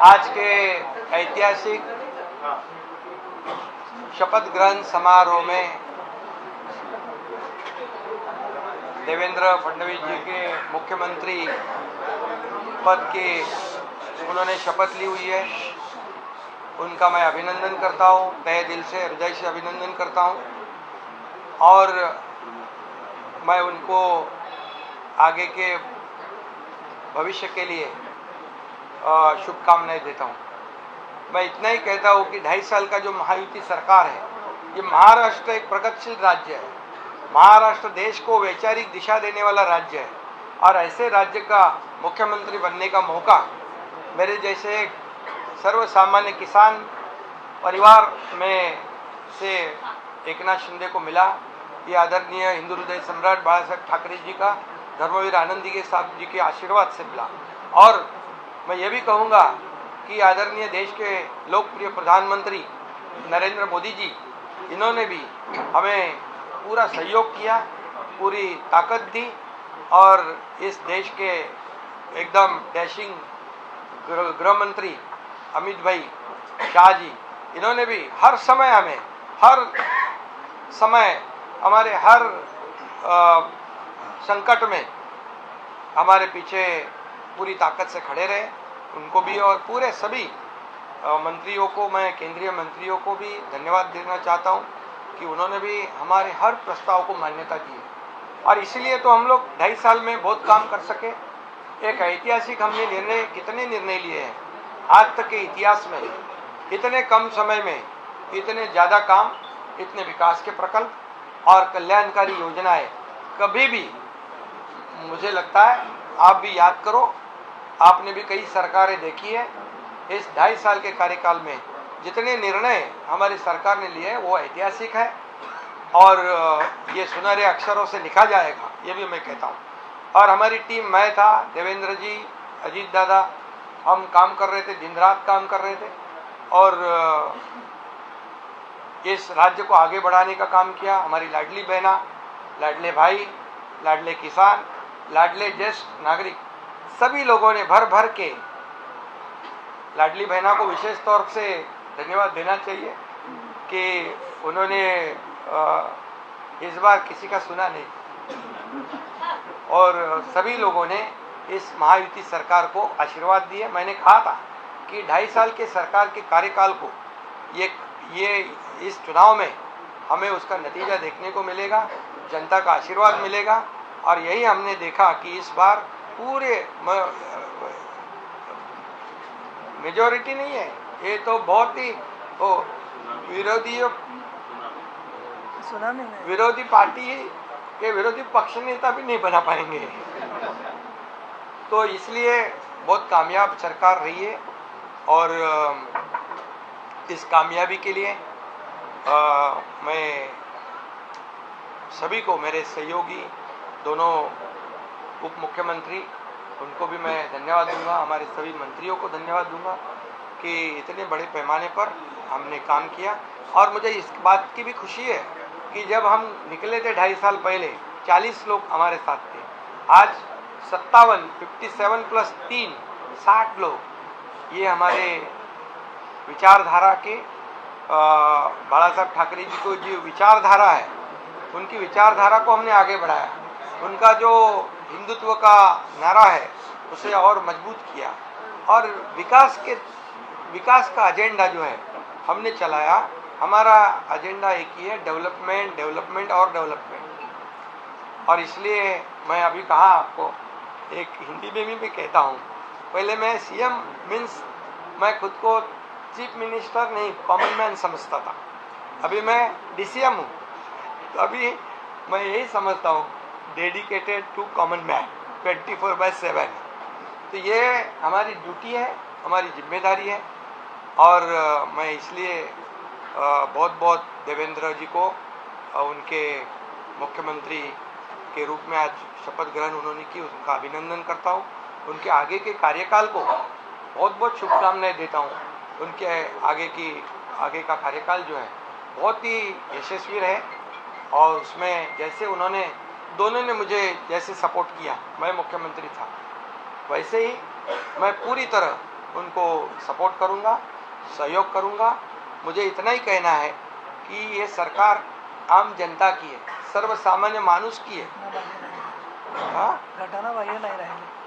आज के ऐतिहासिक शपथ ग्रहण समारोह में देवेंद्र फडणवीस जी के मुख्यमंत्री पद की उन्होंने शपथ ली हुई है। उनका मैं अभिनंदन करता हूं, तहे दिल से, हृदय से अभिनंदन करता हूं और मैं उनको आगे के भविष्य के लिए शुभकामनाएं देता हूं। मैं इतना ही कहता हूं कि 2.5 साल का जो महायुति सरकार है, ये महाराष्ट्र एक प्रगतिशील राज्य है। महाराष्ट्र देश को वैचारिक दिशा देने वाला राज्य है और ऐसे राज्य का मुख्यमंत्री बनने का मौका मेरे जैसे एक सर्वसामान्य किसान परिवार में से एकनाथ शिंदे को मिला। ये आदरणीय हिंदू हृदय सम्राट बाला साहेब ठाकरे जी का, धर्मवीर आनंदी साहब जी के आशीर्वाद से मिला। और मैं ये भी कहूँगा कि आदरणीय देश के लोकप्रिय प्रधानमंत्री नरेंद्र मोदी जी, इन्होंने भी हमें पूरा सहयोग किया, पूरी ताकत दी और इस देश के एकदम डैशिंग गृह मंत्री अमित भाई शाह जी, इन्होंने भी हर समय हमारे हर संकट में हमारे पीछे पूरी ताकत से खड़े रहे। उनको भी और पूरे सभी मंत्रियों को, मैं केंद्रीय मंत्रियों को भी धन्यवाद देना चाहता हूं कि उन्होंने भी हमारे हर प्रस्ताव को मान्यता दी है और इसीलिए तो हम लोग 2.5 साल में बहुत काम कर सके। एक ऐतिहासिक हमने कितने निर्णय लिए हैं आज तक के इतिहास में। इतने कम समय में इतने ज़्यादा काम, इतने विकास के प्रकल्प और कल्याणकारी योजनाएं कभी भी, मुझे लगता है आप भी याद करो, आपने भी कई सरकारें देखी है। इस 2.5 साल के कार्यकाल में जितने निर्णय हमारी सरकार ने लिए वो ऐतिहासिक है और ये सुनहरे अक्षरों से लिखा जाएगा, ये भी मैं कहता हूँ। और हमारी टीम, मैं था, देवेंद्र जी, अजीत दादा, हम काम कर रहे थे, दिन रात काम कर रहे थे और इस राज्य को आगे बढ़ाने का काम किया। हमारी लाडली बहना, लाडले भाई, लाडले किसान, लाडले ज्येष्ठ नागरिक, सभी लोगों ने भर भर के, लाडली बहना को विशेष तौर से धन्यवाद देना चाहिए कि उन्होंने इस बार किसी का सुना नहीं और सभी लोगों ने इस महायुति सरकार को आशीर्वाद दिए। मैंने कहा था कि 2.5 साल के सरकार के कार्यकाल को ये इस चुनाव में हमें उसका नतीजा देखने को मिलेगा, जनता का आशीर्वाद मिलेगा और यही हमने देखा कि इस बार पूरे मेजॉरिटी नहीं है, ये तो बहुत ही विरोधी पार्टी के विरोधी पक्ष नेता भी नहीं बना पाएंगे। तो इसलिए बहुत कामयाब सरकार रही है और इस कामयाबी के लिए मैं सभी को, मेरे सहयोगी दोनों उप मुख्यमंत्री, उनको भी मैं धन्यवाद दूंगा, हमारे सभी मंत्रियों को धन्यवाद दूंगा कि इतने बड़े पैमाने पर हमने काम किया। और मुझे इस बात की भी खुशी है कि जब हम निकले थे 2.5 साल पहले, 40 लोग हमारे साथ थे, आज 57 प्लस 3 60 लोग। ये हमारे विचारधारा के बाला साहब ठाकरे जी को जो विचारधारा है, उनकी विचारधारा को हमने आगे बढ़ाया। उनका जो हिंदुत्व का नारा है उसे और मजबूत किया और विकास का एजेंडा जो है हमने चलाया। हमारा एजेंडा एक ही है, डेवलपमेंट, डेवलपमेंट और डेवलपमेंट। और इसलिए मैं अभी कहा आपको, एक हिंदी में भी कहता हूँ, पहले मैं सीएम मीन्स मैं खुद को चीफ मिनिस्टर नहीं, कॉमन मैन समझता था। अभी मैं डीसीएम हूँ, तो अभी मैं यही समझता हूँ, डेडिकेटेड टू कॉमन मैन 24/7। तो ये हमारी ड्यूटी है, हमारी जिम्मेदारी है और मैं इसलिए बहुत बहुत देवेंद्र जी को उनके मुख्यमंत्री के रूप में आज शपथ ग्रहण उन्होंने की, उनका अभिनंदन करता हूँ। उनके आगे के कार्यकाल को बहुत बहुत शुभकामनाएं देता हूँ। उनके आगे का कार्यकाल जो है बहुत ही यशस्वी रहे और उसमें जैसे उन्होंने, दोनों ने मुझे जैसे सपोर्ट किया, मैं मुख्यमंत्री था, वैसे ही मैं पूरी तरह उनको सपोर्ट करूँगा, सहयोग करूँगा। मुझे इतना ही कहना है कि ये सरकार आम जनता की है, सर्वसामान्य मानुष की है। घटना बाह्य नाही राहिले.